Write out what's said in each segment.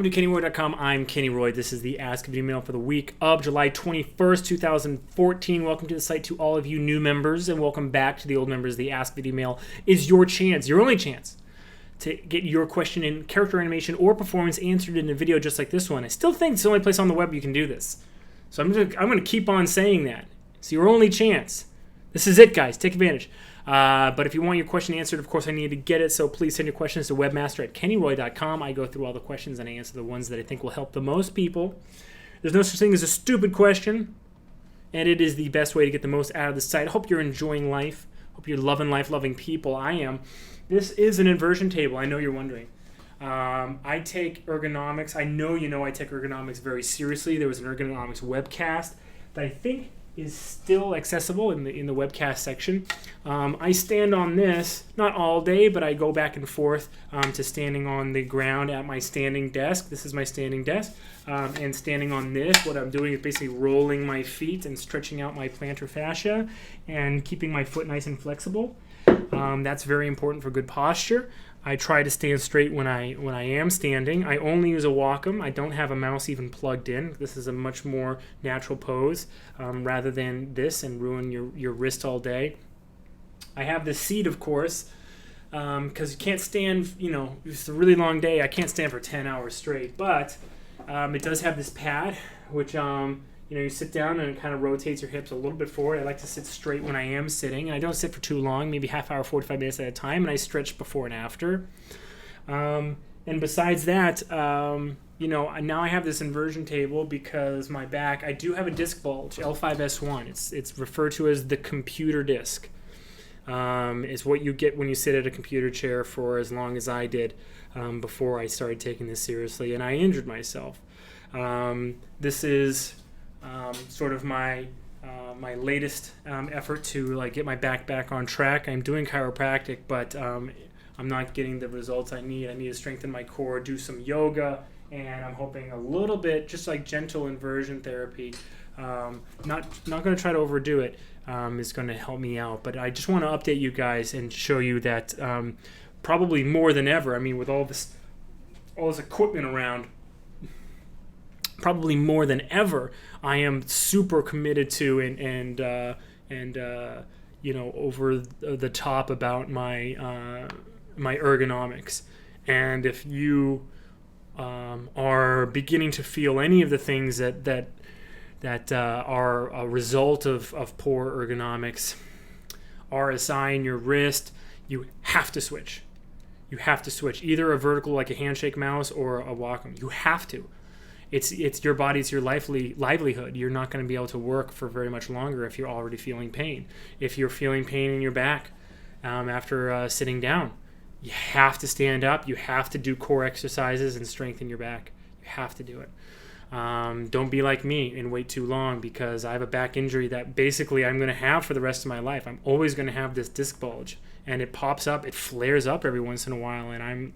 to KennyRoy.com. I'm Kenny Roy. This is the Ask Videomail for the week of July 21st, 2014. Welcome to the site to all of you new members, and welcome back to the old members. The Ask Videomail is your chance, your only chance, to get your question in character animation or performance answered in a video just like this one. I still think it's the only place on the web you can do this. So I'm going to keep on saying that. It's your only chance. This is it, guys. Take advantage. But if you want your question answered, of course, I need to get it. So please send your questions to webmaster@kennyroy.com. I go through all the questions and I answer the ones that I think will help the most people. There's no such thing as a stupid question, and it is the best way to get the most out of the site. I hope you're enjoying life. Hope you're loving life, loving people. I am. This is an inversion table. I know you're wondering. I take ergonomics. I know you know I take ergonomics very seriously. There was an ergonomics webcast that I think is still accessible in the webcast section. I stand on this, not all day, but I go back and forth to standing on the ground at my standing desk. This is my standing desk. And standing on this, what I'm doing is basically rolling my feet and stretching out my plantar fascia and keeping my foot nice and flexible. That's very important for good posture. I try to stand straight when I am standing. I only use a Wacom. I don't have a mouse even plugged in. This is a much more natural pose rather than this and ruin your wrist all day. I have the seat, of course, because you can't stand, it's a really long day. I can't stand for 10 hours straight. But it does have this pad, which you sit down and it kind of rotates your hips a little bit forward. I like to sit straight when I am sitting. And I don't sit for too long, maybe half hour, 45 minutes at a time. And I stretch before and after. And besides that, now I have this inversion table because my back, I do have a disc bulge, L5S1. It's referred to as the computer disc. It's what you get when you sit at a computer chair for as long as I did before I started taking this seriously. And I injured myself. This is sort of my latest effort to get my back on track. I'm doing chiropractic, but I'm not getting the results I need. I need to strengthen my core, do some yoga, and I'm hoping a little bit, just like gentle inversion therapy. Not going to try to overdo it. Is going to help me out. But I just want to update you guys and show you that probably more than ever. With all this equipment around, probably more than ever, I am super committed to and over the top about my ergonomics. And if you are beginning to feel any of the things that are a result of poor ergonomics, RSI in your wrist, you have to switch. You have to switch either a vertical like a handshake mouse or a Wacom. You have to. It's your body, it's your livelihood. You're not going to be able to work for very much longer if you're already feeling pain. If you're feeling pain in your back after sitting down, you have to stand up. You have to do core exercises and strengthen your back. You have to do it. Don't be like me and wait too long, because I have a back injury that basically I'm going to have for the rest of my life. I'm always going to have this disc bulge, and it pops up, it flares up every once in a while, and I'm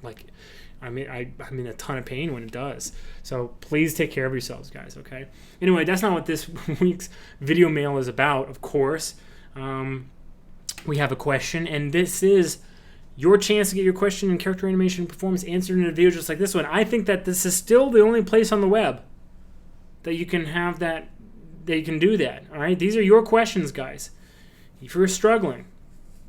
in a ton of pain when it does. So please take care of yourselves, guys, okay? Anyway, that's not what this week's video mail is about, of course. We have a question, and this is your chance to get your question in character animation performance answered in a video just like this one. I think that this is still the only place on the web that you can have that you can do that, all right? These are your questions, guys. If you're struggling,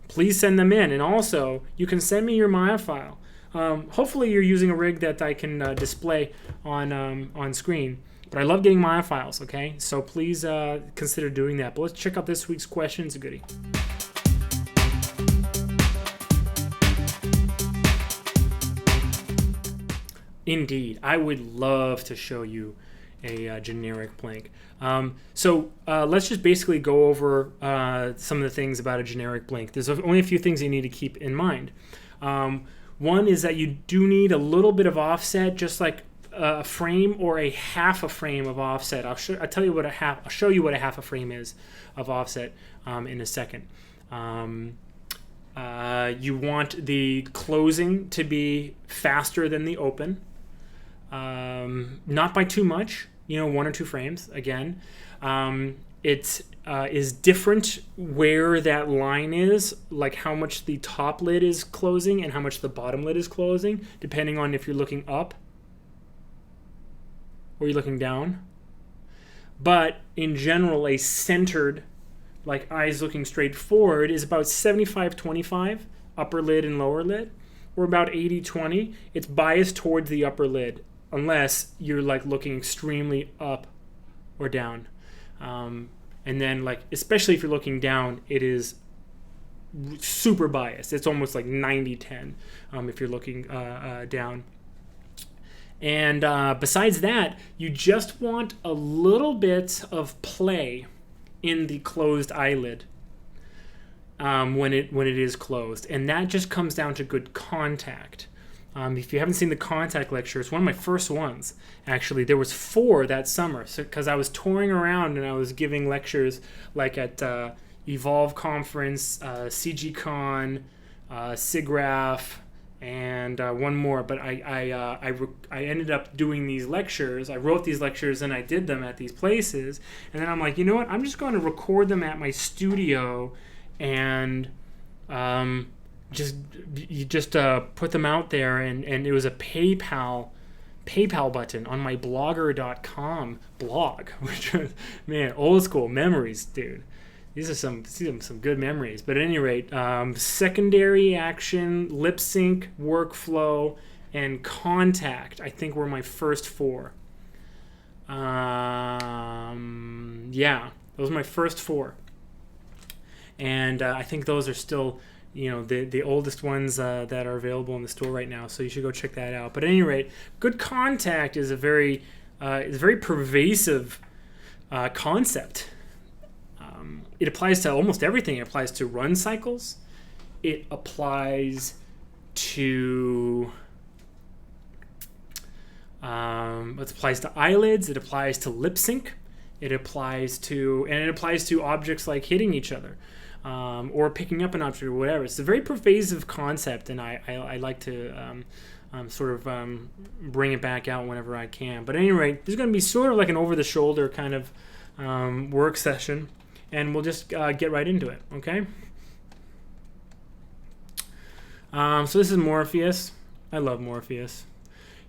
please send them in. And also, you can send me your Maya file. Hopefully you're using a rig that I can display on screen. But I love getting Maya files, okay? So please consider doing that. But let's check out this week's question. It's a goodie. Indeed. I would love to show you a generic blank. So let's just basically go over some of the things about a generic blank. There's only a few things you need to keep in mind. One is that you do need a little bit of offset, just like a frame or a half a frame of offset. I'll show you what a half a frame is of offset in a second. You want the closing to be faster than the open, not by too much. 1 or 2 frames again. It is different where that line is, like how much the top lid is closing and how much the bottom lid is closing, depending on if you're looking up or are you looking down? But in general, a centered, like eyes looking straight forward, is about 75-25, upper lid and lower lid, or about 80-20. It's biased towards the upper lid, unless you're like looking extremely up or down. And then, like, especially if you're looking down, it is super biased. It's almost like 90-10 if you're looking down. And besides that, you just want a little bit of play in the closed eyelid when it is closed, and that just comes down to good contact. If you haven't seen the contact lecture, it's one of my first ones. Actually, there was 4 that summer, because I was touring around and I was giving lectures like at Evolve Conference, CGCon, SIGGRAPH, and one more. But I ended up doing these lectures. I wrote these lectures and I did them at these places. And then I'm like, you know what? I'm just going to record them at my studio and just put them out there. And it was a PayPal button on my blogger.com blog, which was, man, old school memories, dude. These are some good memories. But at any rate, secondary action, lip sync, workflow, and contact, I think, were my first 4. Yeah, those were my first 4. And I think those are still, the oldest ones that are available in the store right now. So you should go check that out. But at any rate, good contact is a very pervasive concept. It applies to almost everything. It applies to run cycles. It applies to eyelids. It applies to lip sync. It applies to objects like hitting each other, or picking up an object or whatever. It's a very pervasive concept, and I like to bring it back out whenever I can. But at any rate, this is going to be sort of like an over-the-shoulder kind of work session. And we'll just get right into it, okay? So this is Morpheus. I love Morpheus.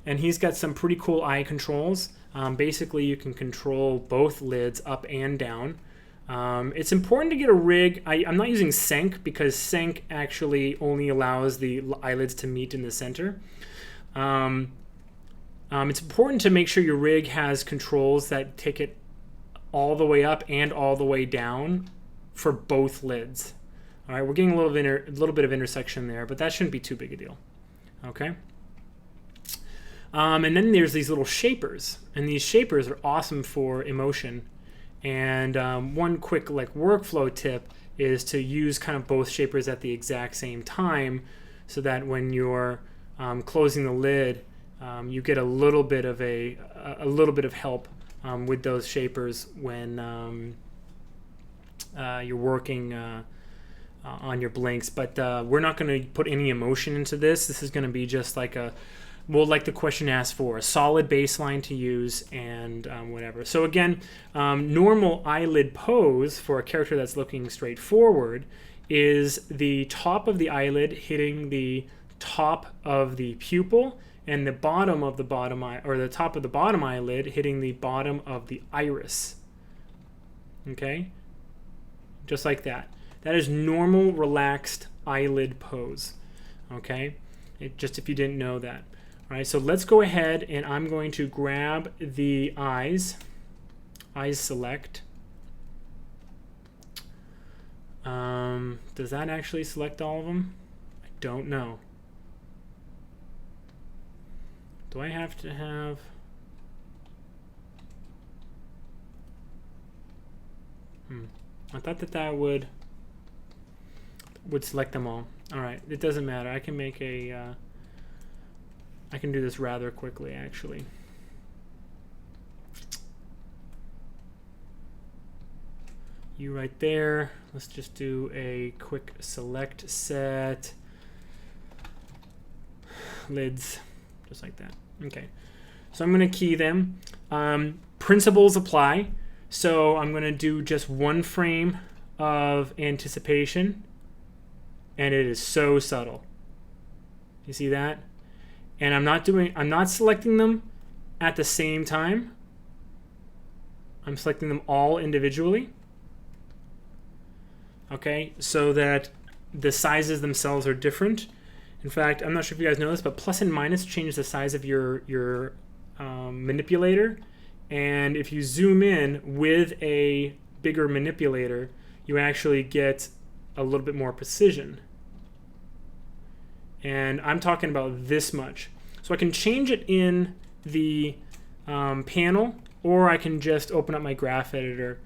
And he's got some pretty cool eye controls. Basically, you can control both lids up and down. It's important to get a rig. I'm not using Senk because Senk actually only allows the eyelids to meet in the center. It's important to make sure your rig has controls that take it all the way up and all the way down for both lids. All right, we're getting a little bit of intersection there, but that shouldn't be too big a deal. Okay. And then there's these little shapers, and these shapers are awesome for emotion. And one quick workflow tip is to use kind of both shapers at the exact same time, so that when you're closing the lid, you get a little bit of help with those shapers when you're working on your blinks. But we're not going to put any emotion into this. This is going to be just like like the question asked for, a solid baseline to use and whatever. So again, normal eyelid pose for a character that's looking straight forward is the top of the eyelid hitting the top of the pupil, and the bottom of the bottom eye, or the top of the bottom eyelid hitting the bottom of the iris. Okay? Just like that. That is normal, relaxed eyelid pose. Okay? Just if you didn't know that. All right, so let's go ahead and I'm going to grab the eyes select. Does that actually select all of them? I don't know. Do I have to have... I thought that would select them all. All right, it doesn't matter. I can make I can do this rather quickly, actually. You right there. Let's just do a quick select set. Lids, just like that. Okay, so I'm going to key them. Principles apply. So I'm going to do just one frame of anticipation, and it is so subtle. You see that? And I'm not selecting them at the same time. I'm selecting them all individually. Okay, so that the sizes themselves are different. In fact, I'm not sure if you guys know this, but plus and minus change the size of your manipulator. And if you zoom in with a bigger manipulator, you actually get a little bit more precision. And I'm talking about this much. So I can change it in the panel, or I can just open up my graph editor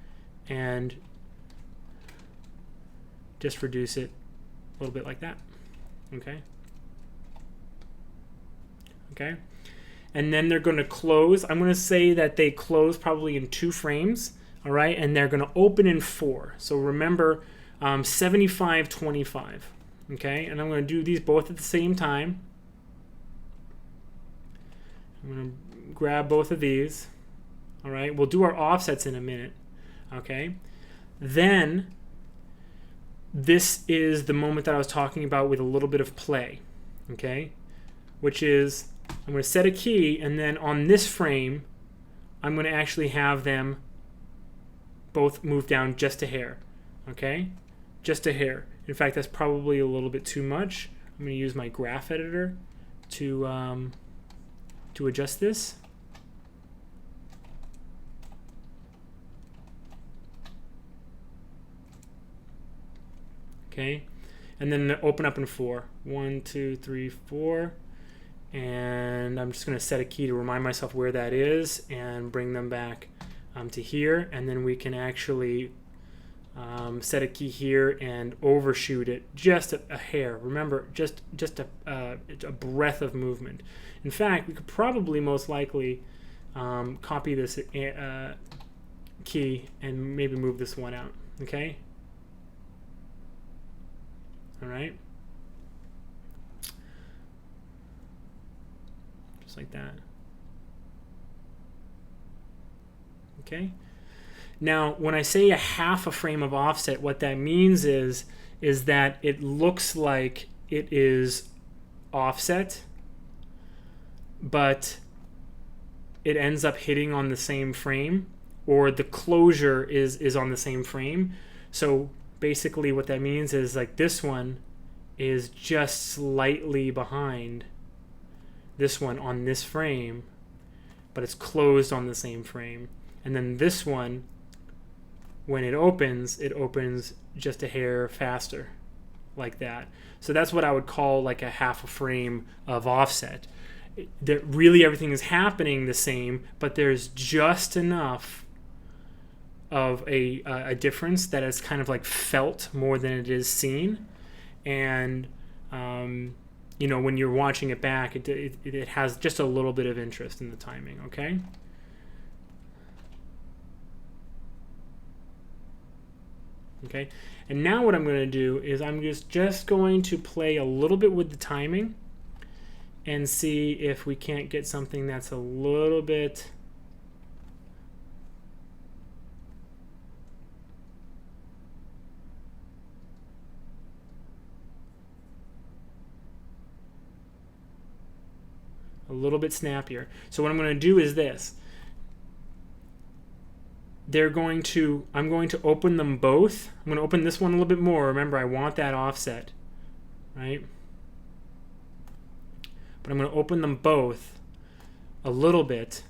and just reduce it a little bit like that. Okay. Okay. And then they're going to close. I'm going to say that they close probably in 2 frames. All right. And they're going to open in 4. So remember 75, 25. Okay. And I'm going to do these both at the same time. I'm going to grab both of these. All right. We'll do our offsets in a minute. Okay. Then this is the moment that I was talking about with a little bit of play. Okay. Which is I'm going to set a key, and then on this frame, I'm going to actually have them both move down just a hair. Okay? Just a hair. In fact, that's probably a little bit too much. I'm going to use my graph editor to adjust this. Okay? And then open up in 4. 1, 2, 3, 4. And I'm just going to set a key to remind myself where that is and bring them back to here. And then we can actually set a key here and overshoot it just a hair. Remember, just a breath of movement. In fact, we could probably most likely copy this key and maybe move this one out. Okay? All right? Like that. Okay. Now, when I say a half a frame of offset, what that means is that it looks like it is offset, but it ends up hitting on the same frame, or the closure is on the same frame. So basically what that means is like this one is just slightly behind this one on this frame, but it's closed on the same frame. And then this one, when it opens just a hair faster, like that. So that's what I would call like a half a frame of offset. That really everything is happening the same, but there's just enough of a difference that it's kind of like felt more than it is seen. And you know, when you're watching it back, it has just a little bit of interest in the timing, okay? Okay, and now what I'm going to do is I'm just going to play a little bit with the timing and see if we can't get something that's a little bit snappier. So what I'm going to do is this. I'm going to open them both. I'm going to open this one a little bit more. Remember, I want that offset, right? But I'm going to open them both a little bit.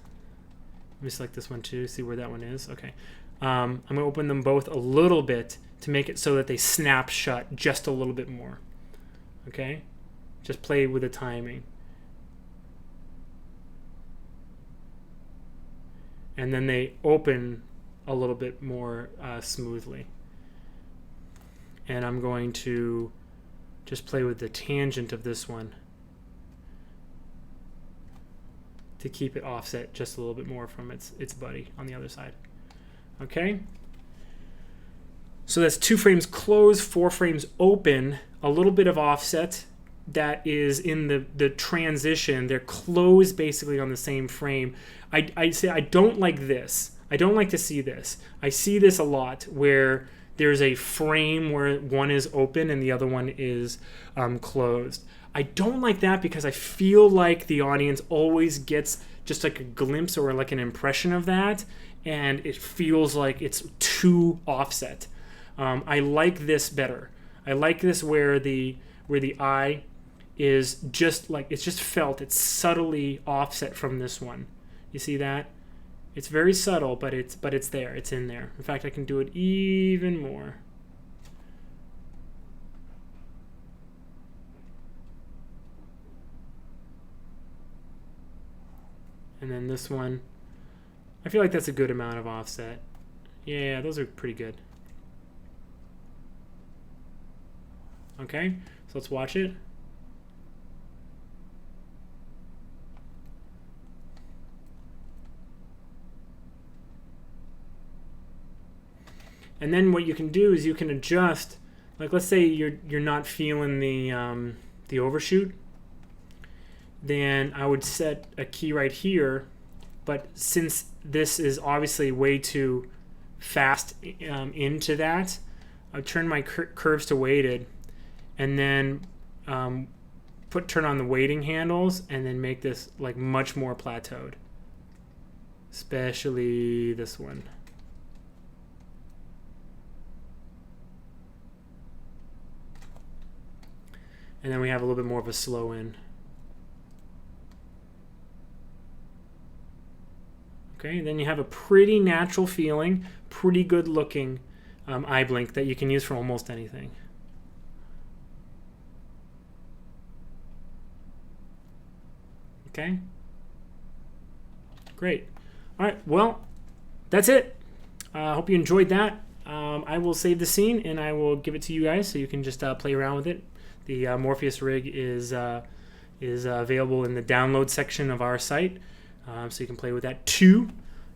Let me select this one too, see where that one is. Okay. I'm going to open them both a little bit to make it so that they snap shut just a little bit more. Okay? Just play with the timing. And then they open a little bit more smoothly. And I'm going to just play with the tangent of this one to keep it offset just a little bit more from its buddy on the other side. Okay? So that's 2 frames close, 4 frames open, a little bit of offset that is in the transition. They're closed basically on the same frame. I say I don't like this. I don't like to see this. I see this a lot where there's a frame where one is open and the other one is closed. I don't like that because I feel like the audience always gets just like a glimpse or like an impression of that, and it feels like it's too offset. I like this better. I like this where the eye is just like, it's just felt, it's subtly offset from this one. You see that? It's very subtle, but it's there. It's in there. In fact, I can do it even more. And then this one, I feel like that's a good amount of offset. Yeah, those are pretty good. Okay, so let's watch it. And then what you can do is you can adjust, like let's say you're not feeling the overshoot, then I would set a key right here. But since this is obviously way too fast into that, I turn my curves to weighted, and then turn on the weighting handles, and then make this like much more plateaued, especially this one. And then we have a little bit more of a slow in. Okay, then you have a pretty natural feeling, pretty good looking eye blink that you can use for almost anything. Okay, great. All right, well, that's it. I hope you enjoyed that. I will save the scene and I will give it to you guys so you can just play around with it. The Morpheus rig is available in the download section of our site, so you can play with that too.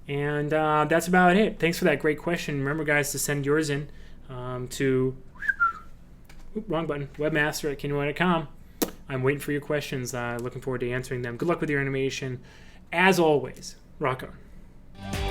And that's about it. Thanks for that great question. Remember, guys, to send yours in to wrong button, webmaster@kennyroy.com. I'm waiting for your questions. Looking forward to answering them. Good luck with your animation. As always, rock on.